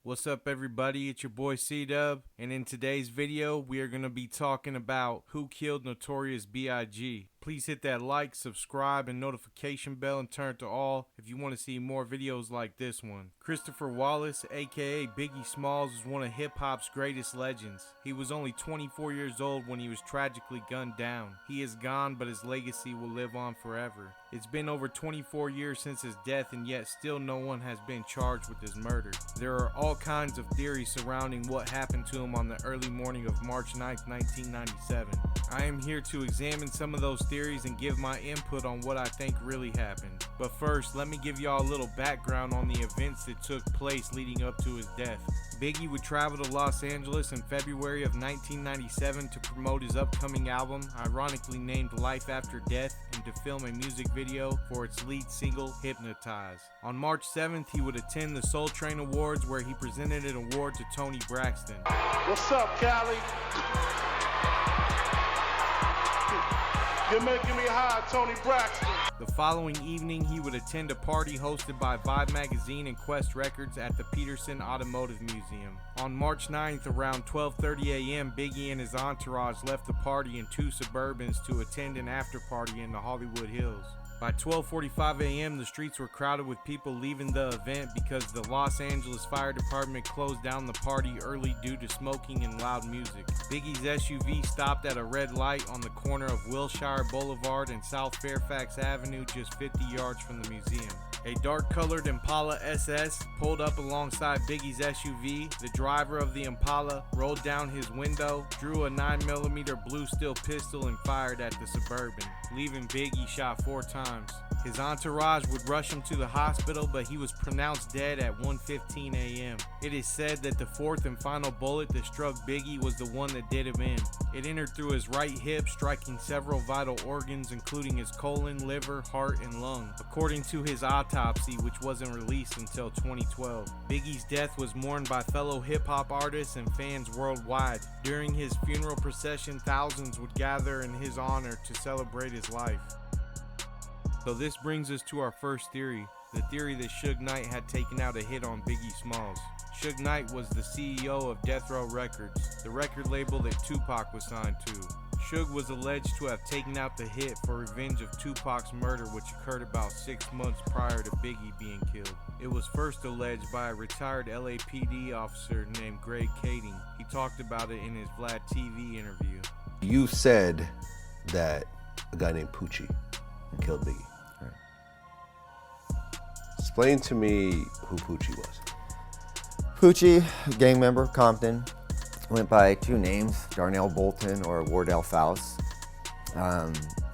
What's up, everybody? It's your boy C-Dubb, and in today's video, we are going to be talking about who killed Notorious B.I.G. Please hit that like, subscribe, and notification bell and turn to all if you want to see more videos like this one. Christopher Wallace, aka Biggie Smalls, is one of hip-hop's greatest legends. He was only 24 years old when he was tragically gunned down. He is gone, but his legacy will live on forever. It's been over 24 years since his death, and yet still no one has been charged with his murder. There are all kinds of theories surrounding what happened to him on the early morning of March 9th, 1997. I am here to examine some of those theories and give my input on what I think really happened. But first, let me give y'all a little background on the events that took place leading up to his death. Biggie would travel to Los Angeles in February of 1997 to promote his upcoming album, ironically named Life After Death, and to film a music video for its lead single, Hypnotize. On March 7th, he would attend the Soul Train Awards, where he presented an award to Tony Braxton. What's up, Cali? You're making me high, Tony Braxton. The following evening, he would attend a party hosted by Vibe Magazine and Quest Records at the Peterson Automotive Museum. On March 9th, around 12:30 a.m., Biggie and his entourage left the party in two Suburbans to attend an after party in the Hollywood Hills. By 12:45 a.m., the streets were crowded with people leaving the event because the Los Angeles Fire Department closed down the party early due to smoking and loud music. Biggie's SUV stopped at a red light on the corner of Wilshire Boulevard and South Fairfax Avenue, just 50 yards from the museum. A dark-colored Impala SS pulled up alongside Biggie's SUV. The driver of the Impala rolled down his window, drew a 9mm blue steel pistol, and fired at the Suburban, leaving Biggie shot 4 times. His entourage would rush him to the hospital, but he was pronounced dead at 1:15 a.m. It is said that the fourth and final bullet that struck Biggie was the one that did him in. It entered through his right hip, striking several vital organs, including his colon, liver, heart, and lung. According to his autopsy, which wasn't released until 2012, Biggie's death was mourned by fellow hip-hop artists and fans worldwide. During his funeral procession, thousands would gather in his honor to celebrate his life. So this brings us to our first theory, the theory that Suge Knight had taken out a hit on Biggie Smalls. Suge Knight was the CEO of Death Row Records, the record label that Tupac was signed to. Suge was alleged to have taken out the hit for revenge of Tupac's murder, which occurred about 6 months prior to Biggie being killed. It was first alleged by a retired LAPD officer named Greg Kading. He talked about it in his Vlad TV interview. You said that a guy named Poochie killed Biggie. Explain to me who Poochie was. Poochie, gang member, Compton, went by 2 names, Darnell Bolton or Wardell Faust.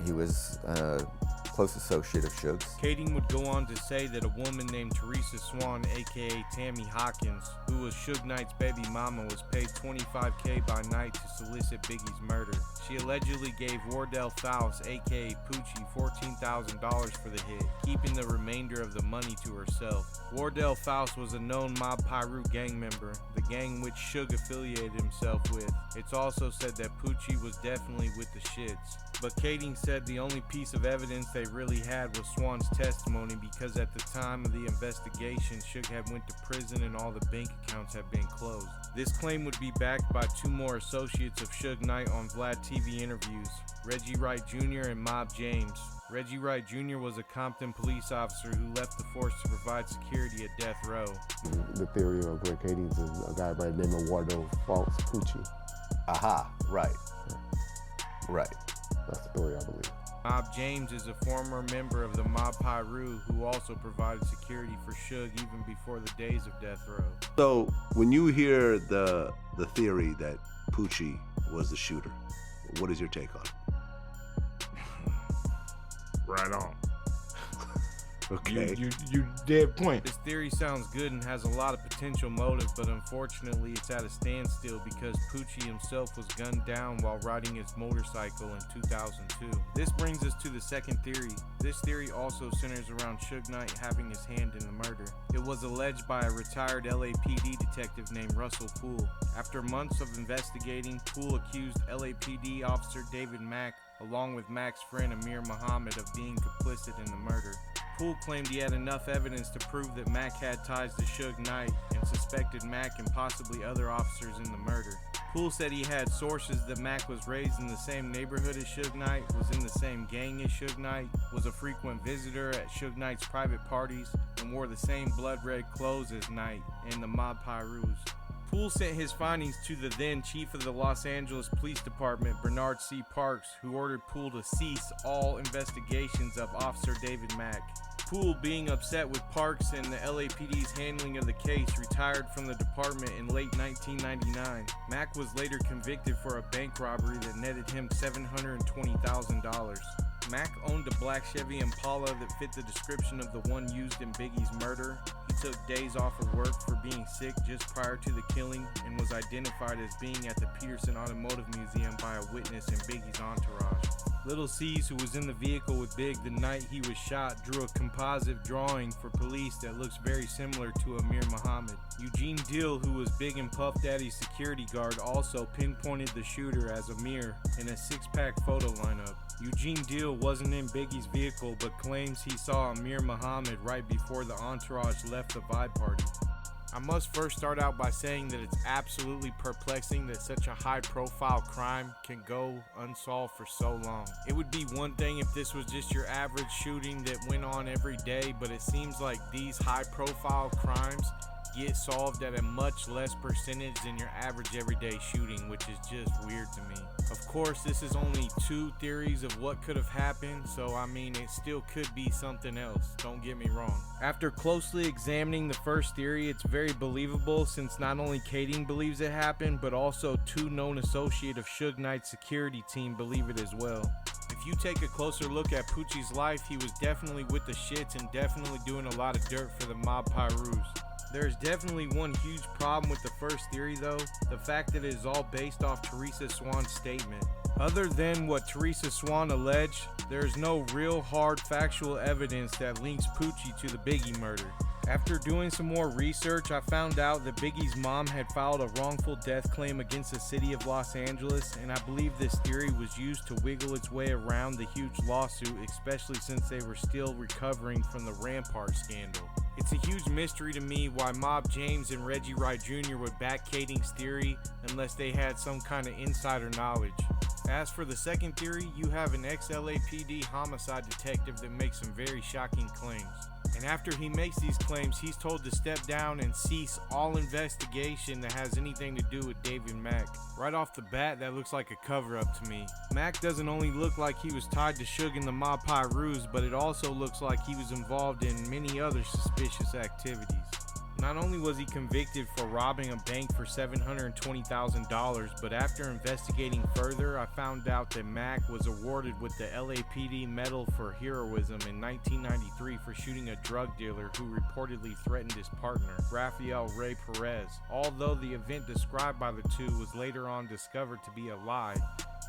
He was a close associate of Suge's. Kading would go on to say that a woman named Teresa Swan, aka Tammy Hawkins, who was Suge Knight's baby mama, was paid $25K by night to solicit Biggie's murder. She allegedly gave Wardell Faust, aka Poochie, $14,000 for the hit, keeping the remainder of the money to herself. Wardell Faust was a known Mob Piru gang member, the gang which Suge affiliated himself with. It's also said that Poochie was definitely with the shits. But Kading said the only piece of evidence they really had was Swan's testimony, because at the time of the investigation, Suge had went to prison and all the bank accounts had been closed. This claim would be backed by 2 more associates of Suge Knight on Vlad TV interviews, Reggie Wright Jr. and Mob James. Reggie Wright Jr. was a Compton police officer who left the force to provide security at Death Row. The theory of Greg Kading's is a guy by the name of Wardell Faust Poochie. Aha, right. Right. That's the theory, I believe. Mob James is a former member of the Mob Piru who also provided security for Suge even before the days of Death Row. So when you hear the theory that Poochie was the shooter, what is your take on it? Right on. Okay. You dead point. This theory sounds good and has a lot of potential motive, but unfortunately it's at a standstill because Poochie himself was gunned down while riding his motorcycle in 2002. This brings us to the second theory. This theory also centers around Suge Knight having his hand in the murder. It was alleged by a retired LAPD detective named Russell Poole. After months of investigating, Poole accused LAPD officer David Mack, along with Mack's friend Amir Muhammad, of being complicit in the murder. Poole claimed he had enough evidence to prove that Mack had ties to Suge Knight and suspected Mack and possibly other officers in the murder. Poole said he had sources that Mack was raised in the same neighborhood as Suge Knight, was in the same gang as Suge Knight, was a frequent visitor at Suge Knight's private parties, and wore the same blood red clothes as Knight and the Mob Pyros. Poole sent his findings to the then chief of the Los Angeles Police Department, Bernard C. Parks, who ordered Poole to cease all investigations of Officer David Mack. Poole, being upset with Parks and the LAPD's handling of the case, retired from the department in late 1999. Mack was later convicted for a bank robbery that netted him $720,000. Mack owned a black Chevy Impala that fit the description of the one used in Biggie's murder. He took days off of work for being sick just prior to the killing and was identified as being at the Peterson Automotive Museum by a witness in Biggie's entourage. Little C's, who was in the vehicle with Big the night he was shot, drew a composite drawing for police that looks very similar to Amir Muhammad. Eugene Dill, who was Big and Puff Daddy's security guard, also pinpointed the shooter as Amir in a six-pack photo lineup. Eugene Dill wasn't in Biggie's vehicle but claims he saw Amir Muhammad right before the entourage left the Vibe party. I must first start out by saying that it's absolutely perplexing that such a high-profile crime can go unsolved for so long. It would be one thing if this was just your average shooting that went on every day, but it seems like these high-profile crimes get solved at a much less percentage than your average everyday shooting, which is just weird to me. Of course, this is only two theories of what could have happened, so I mean, it still could be something else, don't get me wrong. After closely examining the first theory, it's very believable since not only Kading believes it happened, but also two known associates of Suge Knight's security team believe it as well. If you take a closer look at Poochie's life, he was definitely with the shits and definitely doing a lot of dirt for the Mob Pyros. There's definitely one huge problem with the first theory though, the fact that it is all based off Teresa Swan's statement. Other than what Teresa Swan alleged, there's no real hard factual evidence that links Poochie to the Biggie murder. After doing some more research, I found out that Biggie's mom had filed a wrongful death claim against the city of Los Angeles, and I believe this theory was used to wiggle its way around the huge lawsuit, especially since they were still recovering from the Rampart scandal. It's a huge mystery to me why Mob James and Reggie Wright Jr. would back Kading's theory unless they had some kind of insider knowledge. As for the second theory, you have an ex-LAPD homicide detective that makes some very shocking claims. And after he makes these claims, he's told to step down and cease all investigation that has anything to do with David Mack. Right off the bat, that looks like a cover-up to me. Mack doesn't only look like he was tied to Suge and the Mob Pyros, but it also looks like he was involved in many other suspicious activities. Not only was he convicted for robbing a bank for $720,000, but after investigating further, I found out that Mack was awarded with the LAPD Medal for Heroism in 1993 for shooting a drug dealer who reportedly threatened his partner, Rafael Ray Perez, although the event described by the two was later on discovered to be a lie,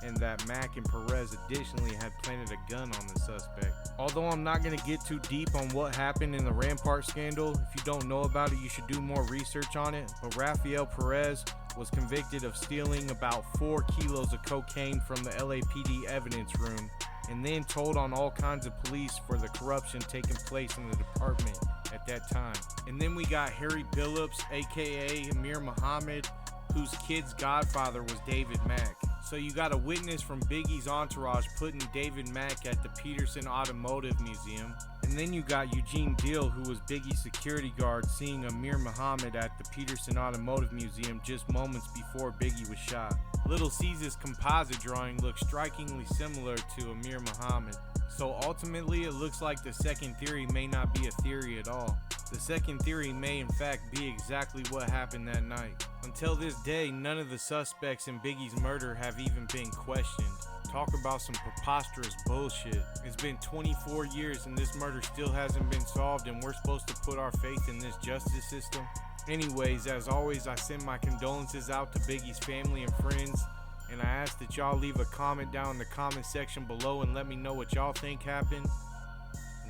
and that Mack and Perez additionally had planted a gun on the suspect. Although I'm not going to get too deep on what happened in the Rampart scandal, if you don't know about it, you should do more research on it, but Rafael Perez was convicted of stealing about 4 kilos of cocaine from the LAPD evidence room, and then told on all kinds of police for the corruption taking place in the department at that time. And then we got Harry Billups, aka Amir Muhammad, whose kid's godfather was David Mack. So you got a witness from Biggie's entourage putting David Mack at the Peterson Automotive Museum. And then you got Eugene Dill, who was Biggie's security guard, seeing Amir Muhammad at the Peterson Automotive Museum just moments before Biggie was shot. Little C's composite drawing looks strikingly similar to Amir Muhammad. So ultimately, it looks like the second theory may not be a theory at all. The second theory may in fact be exactly what happened that night. Until this day, none of the suspects in Biggie's murder have even been questioned. Talk about some preposterous bullshit. It's been 24 years and this murder still hasn't been solved, and we're supposed to put our faith in this justice system? Anyways, as always, I send my condolences out to Biggie's family and friends, and I ask that y'all leave a comment down in the comment section below and let me know what y'all think happened.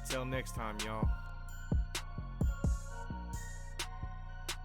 Until next time, y'all.